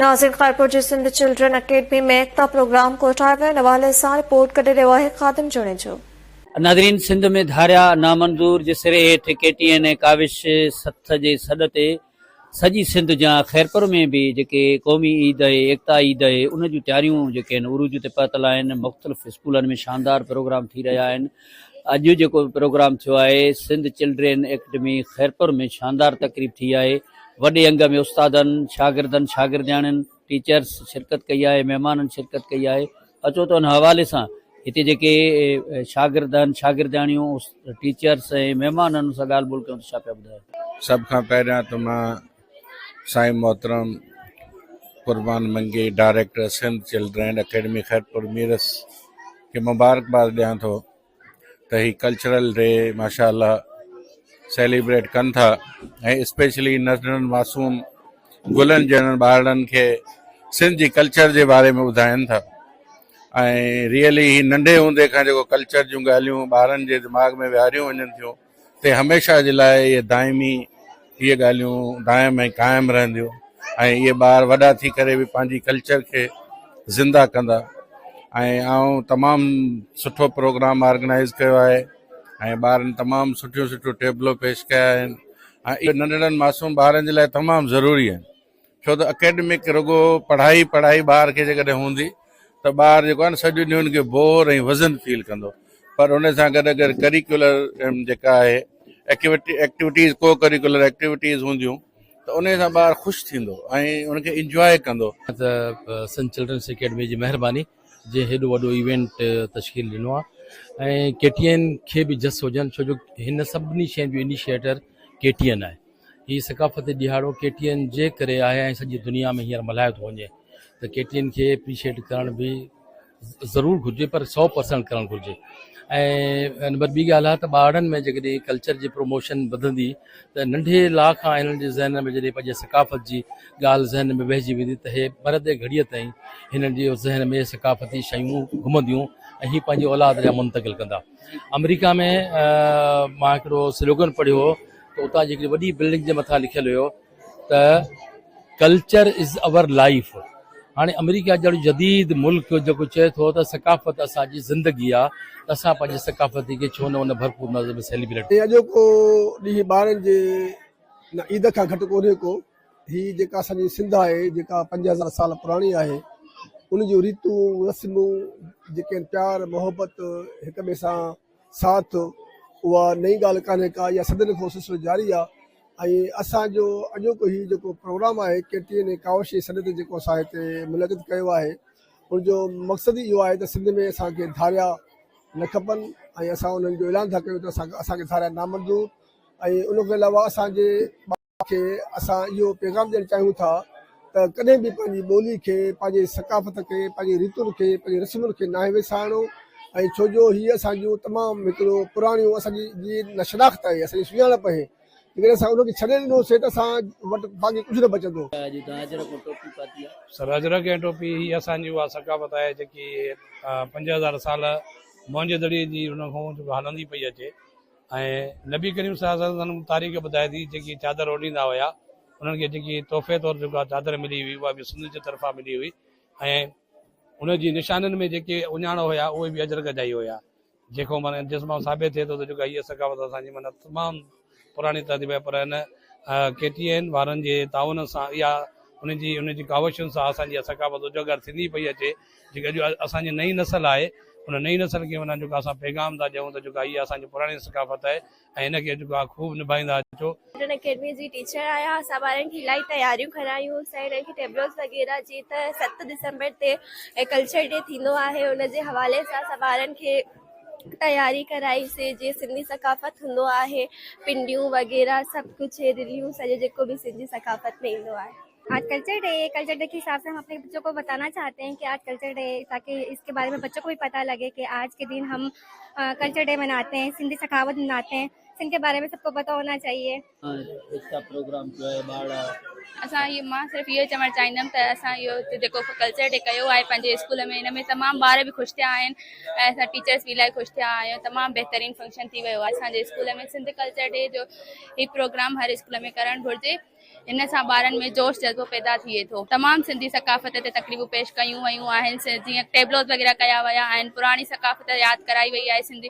नाज़रीन, खैरपुर जी Sindh children academy में एकता प्रोग्राम कोटाए वियो हवाले सां रिपोर्ट कढे रहियो आहे ख़ादिम जुणे जो। नाज़रीन, सिंध में धारिया नामंजूर जे सिरे हेठि KTN ऐं काविश सथ जे सॾ ते सॼी सिंध जा खैरपुर में भी जेके क़ौमी ईद आहे, एकता ईद आहे, उन जूं तयारियूं जेके आहिनि उरूज ते पहुतल आहिनि। मुख़्तलिफ़ स्कूलनि में शानदार प्रोग्राम थी रहिया आहिनि। अॼु जेको प्रोग्राम थियो आहे सिंध चिल्ड्रन एकेडमी खैरपुर में शानदार तकरीब थी आहे। वॾे अंग में उस्तादनि, शागिर्दनि, शागिर्दियाणियुनि, टीचर्स शिरकत कई आहे, महिमाननि शिरकत कई आहे। अचो त हुन हवाले सां हिते जेके शागिर्दनि, शागिर्दियाणियूं, टीचर्स ऐं महिमाननि सां ॻाल्हि ॿोल कयूं त छा पिया ॿुधायो। सभ खां पहिरियां त मां साईं मोहतरम Qurban Mangi director Sindh children academy Khairpur Mirs खे मुबारकबाद ॾियां थो त ही कल्चरल डे माशाअल्लाह सेलिब्रेट कनि था ऐं स्पेशली नंढड़नि मासूम गुलनि जहिड़नि ॿारनि खे सिंध जी कल्चर जे बारे में ॿुधाइनि था। ऐं रियली ही नंढे हूंदे खां जेको कल्चर जूं ॻाल्हियूं ॿारनि जे दिमाग़ में विहारियूं वञनि थियूं ते हमेशह जे लाइ इहे दाइमी इहे ॻाल्हियूं दाइम ऐं क़ाइमु रहंदियूं ऐं इहे ॿार वॾा थी करे बि पंहिंजी कल्चर खे ज़िंदा कंदा। ऐं आउं तमामु सुठो प्रोग्राम ऑर्गेनाइज़ कयो आहे ऐं ॿारनि तमामु सुठियूं सुठियूं टेबलूं पेश कया आहिनि ऐं इहे नंढड़नि मासूम ॿारनि जे लाइ तमामु ज़रूरी आहिनि। छो त अकेडमिक रुॻो पढ़ाई ॿार खे जेकॾहिं हूंदी त ॿार जेको आहे न सॼो ॾींहुं हुनखे बोर ऐं वज़न फील कंदो, पर उन सां गॾु अगरि करिकुलर जेका आहे एक्टिविटीज़ को करिकुलर एक्टिविटीज़ हूंदियूं त उन सां ॿारु ख़ुशि थींदो ऐं उनखे इंजॉय कंदो। त सिंध चिल्ड्रन्स अकेडमी जी महिरबानी जे हेॾो वॾो इवेंट तश्कील ॾिनो आहे ऐं KTN खे बि जस हुजनि, छो जो हिन सभिनी शयुनि जो इनिशिएटर KTN आहे। हीअ सकाफ़ती ॾिहाड़ो KTN जे करे आहे ऐं सॼी दुनिया में हींअर मल्हायो थो वञे त KTN खे एप्रिशिएट करण बि ज़रूरु घुरिजे, पर 100% करणु घुरिजे। ऐं नंबर ॿी ॻाल्हि आहे त ॿारनि में जेकॾहिं कल्चर जी प्रमोशन वधंदी त नंढे लाइ खां हिननि जे ज़हन में जॾहिं पंहिंजे सकाफ़त जी ॻाल्हि ज़हन में वहिजी वेंदी त हे मरदे घड़ीअ ताईं हिननि जे ज़हन में सकाफ़ती शयूं घुमंदियूं ऐं हीअ पंहिंजी औलाद जा मुंतक़िल कंदा। अमेरिका में मां हिकिड़ो स्लोगन पढ़ियो हो त उतां जी हिकिड़ी वॾी बिल्डिंग जे मथां लिखियलु हुयो त कल्चर इज़ अवर लाइफ। हाणे अमेरिका जहिड़ो जदीद मुल्क जेको चए थो त सकाफ़त असांजी ज़िंदगी आहे त असां पंहिंजी सकाफ़ती खे छो न उन भरपूर नज़र में सेलिब्रेट। अॼोको ॾींहुं ॿारनि जे ईद खां घटि कोन्हे को। हीअ जेका असांजी सिंध आहे जेका 5000 साल पुराणी आहे, उन जूं रीतूं रस्मूं जेके प्यार मोहबत हिक ॿिए सां साथ, उहा नई ॻाल्हि कान्हे का, इहा सदियुनि खां सिलसिलो जारी आहे। ऐं असांजो अॼोको हीउ जेको प्रोग्राम आहे KTN ऐं कावश जे सॾ ते जेको असां हिते मुनक़िद कयो आहे, उनजो मक़सदु इहो आहे त सिंध में असांखे धारिया न खपनि ऐं असां उन्हनि जो ऐलान था कयूं त असांखे धारिया नामंज़ूर। ऐं उनखे अलावा असांजे ॿार खे असां इहो पैगाम ॾियणु चाहियूं था त कॾहिं बि पंहिंजी ॿोली खे, पंहिंजे सकाफ़त खे, पंहिंजी रीतुनि खे, पंहिंजी रस्मुनि खे नाहे विसारणो। ऐं छो जो हीअ असांजूं तमामु हिकिड़ो पुराणियूं असांजी जीअं न शनाख़्त आहे, असांजी सुञाणप आहे। जेकॾहिं असां उनखे छॾे ॾिनोसीं त असां वटि बाक़ी कुझु न बचंदो। सर अजरक ऐं टोपी ही असांजी उहा सकाफ़त आहे जेकी 5000 साल मुंहिंजे दड़ीअ जी हुन खां जेको हलंदी पई अचे। ऐं नबी करीम साहब तारीख़ ॿुधाए थी जेकी चादर ओॾींदा हुया उन्हनि खे जेकी तोहफ़े तौरु जेका चादर मिली हुई उहा बि सिंध जे तरफ़ां मिली हुई ऐं उनजी निशाननि में जेके उञाण हुया उहे बि अजरक जा ई हुया, जेको माना जिस्मां साबित थिए थो त जेका हीअ सकाफ़त असांजी माना तमामु पुराणी तहज़ीब आहे। पर हिन KTN वारनि जे ताउन सां या उनजी कावशुनि सां असांजी सकाफ़त उजागर थींदी पई अचे। जेका अॼु असांजी नई नस्ल आहे उन नई नस्ल खे माना जेको असां पैगाम था ॾियूं त जेका इहा असांजी पुराणी सकाफ़त आहे ऐं हिनखे जेको आहे ख़ूब निभाईंदा अचो। अकेडमी जी टीचर आहियां। असां ॿारनि खे इलाही तयारियूं करायूं हिननि खे टेबल्स वग़ैरह जी। त 7 दिसंबर ते कल्चर डे थींदो आहे, उनजे हवाले सां असां ॿारनि खे तयारी कराईसीं। जीअं सिंधी सकाफ़त हूंदो आहे, पिंडियूं वग़ैरह सभु कुझु, रिलियूं सॼो जेको भी सिंधी सकाफ़त में ईंदो आहे। आज कल्चर डे के हिसाब से हम अपने बच्चों को बताना चाहते हैं कि आज कल्चर डे, ताकि इसके बारे में बच्चों को भी पता लगे कि आज के दिन हम कल्चर डे मनाते हैं, सिंधी सखावत मनाते हैं। सिंध के बारे में सबको पता होना चाहिए। प्रोग्राम जो है असां इहो मां सिर्फ़ु इहो चवणु चाहींदमि त असां इहो जेको कल्चर डे कयो आहे पंहिंजे स्कूल में, हिन में तमामु ॿार बि ख़ुशि थिया आहिनि ऐं असां टीचर्स बि इलाही ख़ुशि थिया आहियूं। तमामु बहितरीनु फंक्शन थी वियो आहे असांजे स्कूल में। सिंध कल्चर डे जो ही प्रोग्राम हर स्कूल में करणु घुरिजे इन सां ॿारनि में जोश जज़्बो पैदा थिए थो। तमामु सिंधी सकाफ़त ते तकरीबूं पेश कयूं वयूं आहिनि, जीअं टेबलोस वग़ैरह कया विया आहिनि, पुराणी सकाफ़त यादि कराई वई आहे। सिंधी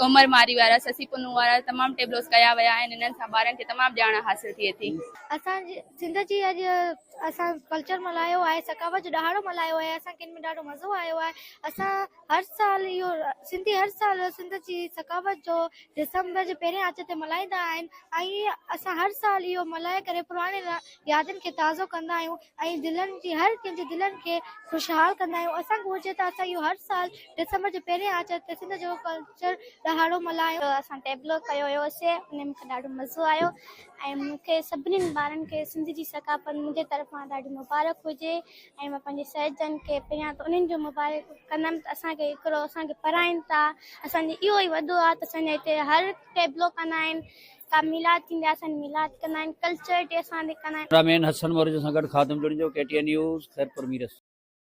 उमर मारी वारा, ससी पुनू वारा तमामु टेबलोस कया विया आहिनि। इन्हनि सां ॿारनि खे तमामु ॼाण हासिल थिए थी। असांजी सिंध जी अॼु असां कल्चर मल्हायो आहे, सकावत जो ॾहाड़ो मल्हायो आहे, असांखे इन में ॾाढो मज़ो आयो आहे। असां हर साल इहो सिंधी हर साल सिंध जी सकावत जो दिसंबर जे पहिरें आचे ते मल्हाईंदा आहिनि ऐं असां हर साल इहो मल्हाए करे पुराणे यादनि खे ताज़ो कंदा आहियूं ऐं दिलनि जी हर कंहिंजे दिलनि खे ख़ुशहाल कंदा आहियूं। असांखे हुजे त असां इहो हर साल दिसंबर जे पहिरें आचे ते सिंध जो कल्चर ॾहाड़ो मल्हायो। असां टेबलो कयो हुयोसीं, उन में मूंखे ॾाढो मज़ो आयो ऐं मूंखे सभिनीनि ॿारनि खे सिंध जी सकाफ़त मुंहिंजे तरफ़ां ॾाढी मुबारक हुजे ऐं मां पंहिंजे सहेजनि खे पहिरियां त उन्हनि जो मुबारक कंदमि त असांखे हिकिड़ो असांखे पढ़ाइनि था। असांजो इहो ई वॾो आहे त असांजे हिते हर टेबलो कंदा आहिनि, का मिलाद थींदी आहे असांजी मिलाद कंदा आहिनि, कल्चर डे असांजे कंदा आहिनि। कैमरामैन हसन मौर्य सां गॾु ख़ादिम जुड़िजो, KTN न्यूज़, खैरपुर मीरस।